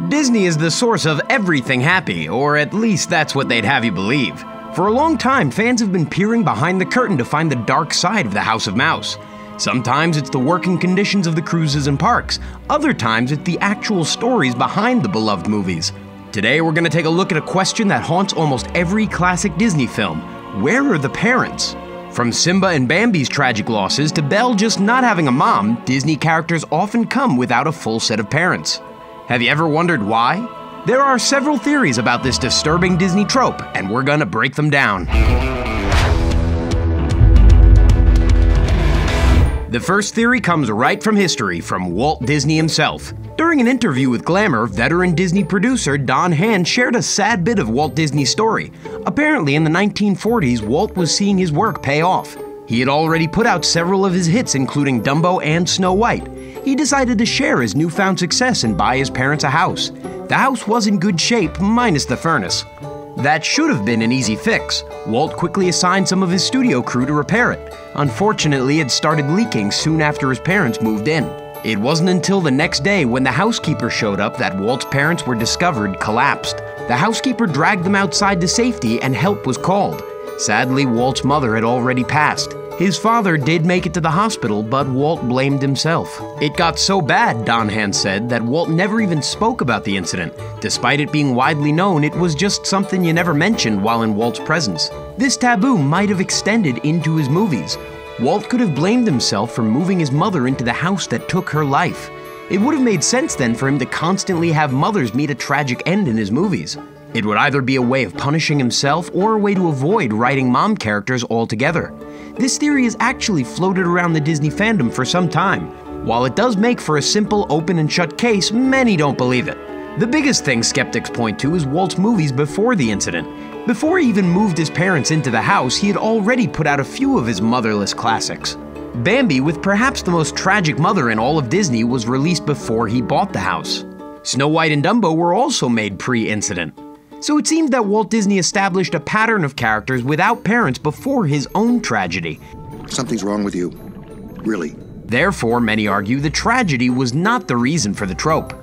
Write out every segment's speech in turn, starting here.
Disney is the source of everything happy, or at least that's what they'd have you believe. For a long time, fans have been peering behind the curtain to find the dark side of the House of Mouse. Sometimes it's the working conditions of the cruises and parks. Other times it's the actual stories behind the beloved movies. Today we're going to take a look at a question that haunts almost every classic Disney film. Where are the parents? From Simba and Bambi's tragic losses to Belle just not having a mom, Disney characters often come without a full set of parents. Have you ever wondered why? There are several theories about this disturbing Disney trope, and we're gonna break them down. The first theory comes right from history, from Walt Disney himself. During an interview with Glamour, veteran Disney producer Don Hand shared a sad bit of Walt Disney's story. Apparently, in the 1940s, Walt was seeing his work pay off. He had already put out several of his hits, including Dumbo and Snow White. He decided to share his newfound success and buy his parents a house. The house was in good shape, minus the furnace. That should have been an easy fix. Walt quickly assigned some of his studio crew to repair it. Unfortunately, it started leaking soon after his parents moved in. It wasn't until the next day when the housekeeper showed up that Walt's parents were discovered collapsed. The housekeeper dragged them outside to safety and help was called. Sadly, Walt's mother had already passed. His father did make it to the hospital, but Walt blamed himself. It got so bad, Don Hand said, that Walt never even spoke about the incident. Despite it being widely known, it was just something you never mentioned while in Walt's presence. This taboo might have extended into his movies. Walt could have blamed himself for moving his mother into the house that took her life. It would have made sense then for him to constantly have mothers meet a tragic end in his movies. It would either be a way of punishing himself or a way to avoid writing mom characters altogether. This theory has actually floated around the Disney fandom for some time. While it does make for a simple open and shut case, many don't believe it. The biggest thing skeptics point to is Walt's movies before the incident. Before he even moved his parents into the house, he had already put out a few of his motherless classics. Bambi, with perhaps the most tragic mother in all of Disney, was released before he bought the house. Snow White and Dumbo were also made pre-incident. So it seems that Walt Disney established a pattern of characters without parents before his own tragedy. Something's wrong with you. Really. Therefore, many argue the tragedy was not the reason for the trope.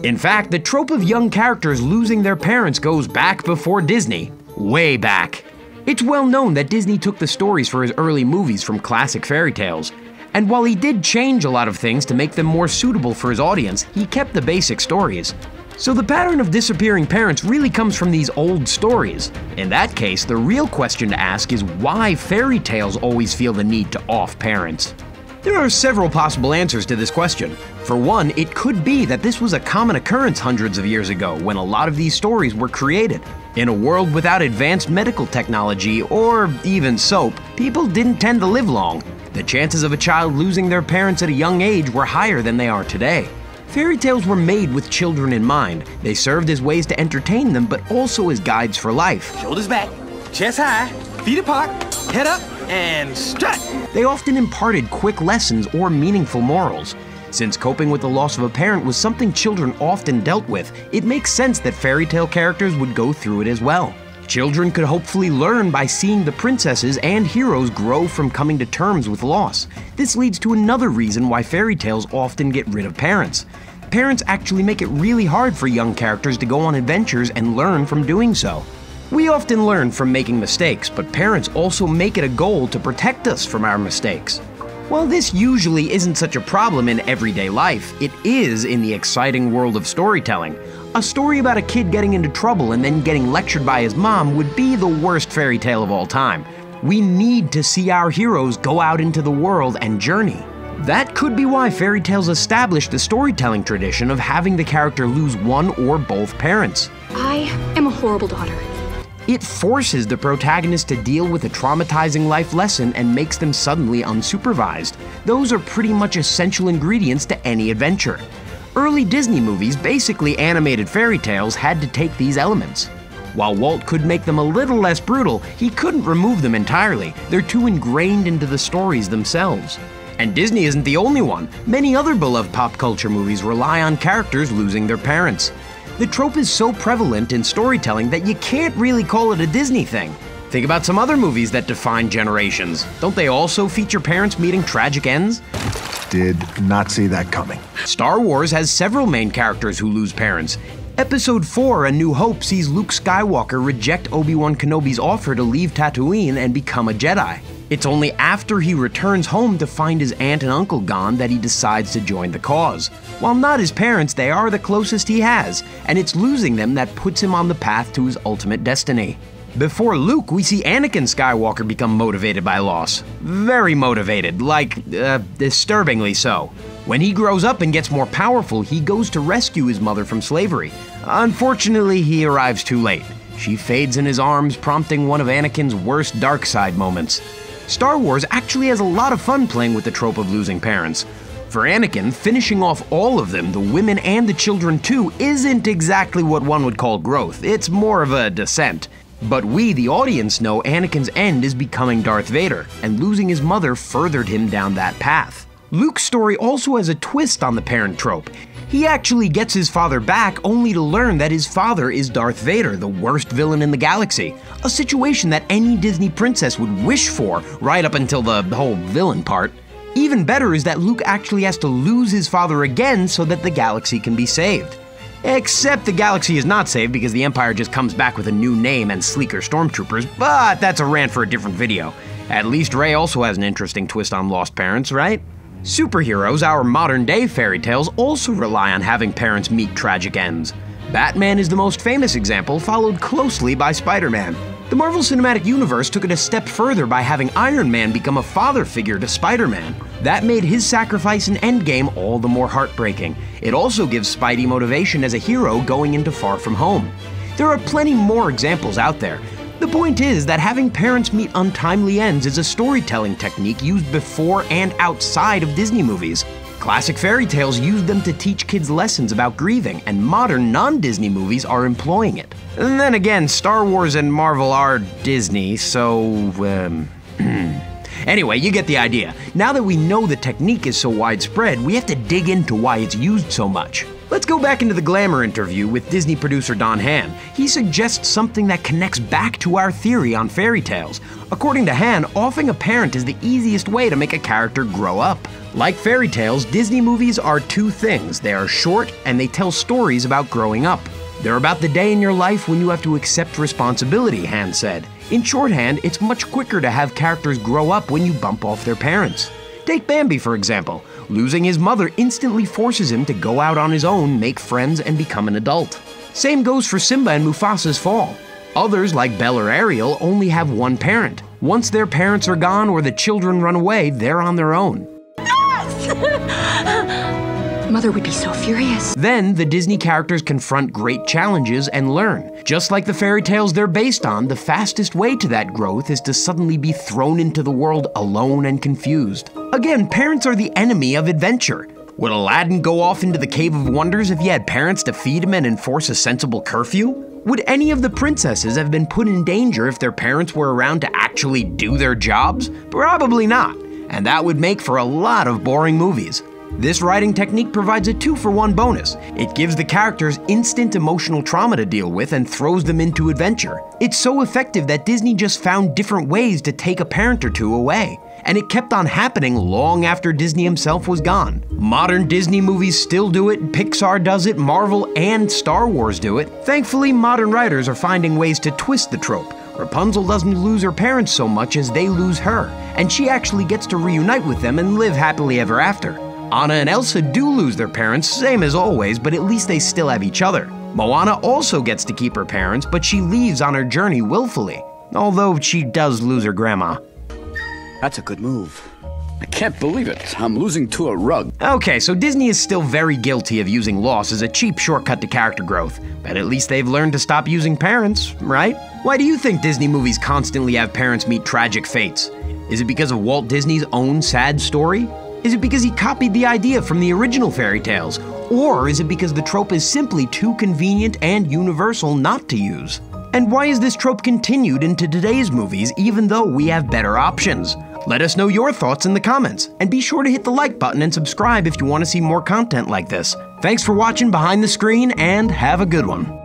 In fact, the trope of young characters losing their parents goes back before Disney. Way back. It's well known that Disney took the stories for his early movies from classic fairy tales. And while he did change a lot of things to make them more suitable for his audience, he kept the basic stories. So the pattern of disappearing parents really comes from these old stories. In that case, the real question to ask is why fairy tales always feel the need to off parents. There are several possible answers to this question. For one, it could be that this was a common occurrence hundreds of years ago when a lot of these stories were created. In a world without advanced medical technology or even soap, people didn't tend to live long. The chances of a child losing their parents at a young age were higher than they are today. Fairy tales were made with children in mind. They served as ways to entertain them, but also as guides for life. Shoulders back, chest high, feet apart, head up, and strut. They often imparted quick lessons or meaningful morals. Since coping with the loss of a parent was something children often dealt with, it makes sense that fairy tale characters would go through it as well. Children could hopefully learn by seeing the princesses and heroes grow from coming to terms with loss. This leads to another reason why fairy tales often get rid of parents. Parents actually make it really hard for young characters to go on adventures and learn from doing so. We often learn from making mistakes, but parents also make it a goal to protect us from our mistakes. While this usually isn't such a problem in everyday life, it is in the exciting world of storytelling. A story about a kid getting into trouble and then getting lectured by his mom would be the worst fairy tale of all time. We need to see our heroes go out into the world and journey. That could be why fairy tales established the storytelling tradition of having the character lose one or both parents. I am a horrible daughter. It forces the protagonist to deal with a traumatizing life lesson and makes them suddenly unsupervised. Those are pretty much essential ingredients to any adventure. Early Disney movies, basically animated fairy tales, had to take these elements. While Walt could make them a little less brutal, he couldn't remove them entirely. They're too ingrained into the stories themselves. And Disney isn't the only one. Many other beloved pop culture movies rely on characters losing their parents. The trope is so prevalent in storytelling that you can't really call it a Disney thing. Think about some other movies that define generations. Don't they also feature parents meeting tragic ends? Did not see that coming. Star Wars has several main characters who lose parents. Episode 4, A New Hope, sees Luke Skywalker reject Obi-Wan Kenobi's offer to leave Tatooine and become a Jedi. It's only after he returns home to find his aunt and uncle gone that he decides to join the cause. While not his parents, they are the closest he has, and it's losing them that puts him on the path to his ultimate destiny. Before Luke, we see Anakin Skywalker become motivated by loss. Very motivated, disturbingly so. When he grows up and gets more powerful, he goes to rescue his mother from slavery. Unfortunately, he arrives too late. She fades in his arms, prompting one of Anakin's worst dark side moments. Star Wars actually has a lot of fun playing with the trope of losing parents. For Anakin, finishing off all of them, the women and the children too, isn't exactly what one would call growth. It's more of a descent. But we, the audience, know Anakin's end is becoming Darth Vader, and losing his mother furthered him down that path. Luke's story also has a twist on the parent trope. He actually gets his father back only to learn that his father is Darth Vader, the worst villain in the galaxy. A situation that any Disney princess would wish for, right up until the whole villain part. Even better is that Luke actually has to lose his father again so that the galaxy can be saved. Except the galaxy is not saved because the Empire just comes back with a new name and sleeker stormtroopers, but that's a rant for a different video. At least Rey also has an interesting twist on lost parents, right? Superheroes, our modern-day fairy tales, also rely on having parents meet tragic ends. Batman is the most famous example, followed closely by Spider-Man. The Marvel Cinematic Universe took it a step further by having Iron Man become a father figure to Spider-Man. That made his sacrifice in Endgame all the more heartbreaking. It also gives Spidey motivation as a hero going into Far From Home. There are plenty more examples out there. The point is that having parents meet untimely ends is a storytelling technique used before and outside of Disney movies. Classic fairy tales use them to teach kids lessons about grieving, and modern non-Disney movies are employing it. And then again, Star Wars and Marvel are Disney, so, Anyway, you get the idea. Now that we know the technique is so widespread, we have to dig into why it's used so much. Let's go back into the Glamour interview with Disney producer Don Hahn. He suggests something that connects back to our theory on fairy tales. According to Hahn, offing a parent is the easiest way to make a character grow up. Like fairy tales, Disney movies are two things. They are short and they tell stories about growing up. They're about the day in your life when you have to accept responsibility, Hahn said. In shorthand, it's much quicker to have characters grow up when you bump off their parents. Take Bambi, for example. Losing his mother instantly forces him to go out on his own, make friends, and become an adult. Same goes for Simba and Mufasa's fall. Others, like Belle or Ariel, only have one parent. Once their parents are gone or the children run away, they're on their own. Mother would be so furious. Then, the Disney characters confront great challenges and learn. Just like the fairy tales they're based on, the fastest way to that growth is to suddenly be thrown into the world alone and confused. Again, parents are the enemy of adventure. Would Aladdin go off into the Cave of Wonders if he had parents to feed him and enforce a sensible curfew? Would any of the princesses have been put in danger if their parents were around to actually do their jobs? Probably not. And that would make for a lot of boring movies. This writing technique provides a 2-for-1 bonus. It gives the characters instant emotional trauma to deal with and throws them into adventure. It's so effective that Disney just found different ways to take a parent or two away. And it kept on happening long after Disney himself was gone. Modern Disney movies still do it, Pixar does it, Marvel and Star Wars do it. Thankfully, modern writers are finding ways to twist the trope. Rapunzel doesn't lose her parents so much as they lose her, and she actually gets to reunite with them and live happily ever after. Anna and Elsa do lose their parents, same as always, but at least they still have each other. Moana also gets to keep her parents, but she leaves on her journey willfully, although she does lose her grandma. That's a good move. I can't believe it. I'm losing to a rug. Okay, so Disney is still very guilty of using loss as a cheap shortcut to character growth, but at least they've learned to stop using parents, right? Why do you think Disney movies constantly have parents meet tragic fates? Is it because of Walt Disney's own sad story? Is it because he copied the idea from the original fairy tales? Or is it because the trope is simply too convenient and universal not to use? And why is this trope continued into today's movies even though we have better options? Let us know your thoughts in the comments, and be sure to hit the like button and subscribe if you want to see more content like this. Thanks for watching Behind the Screen, and have a good one.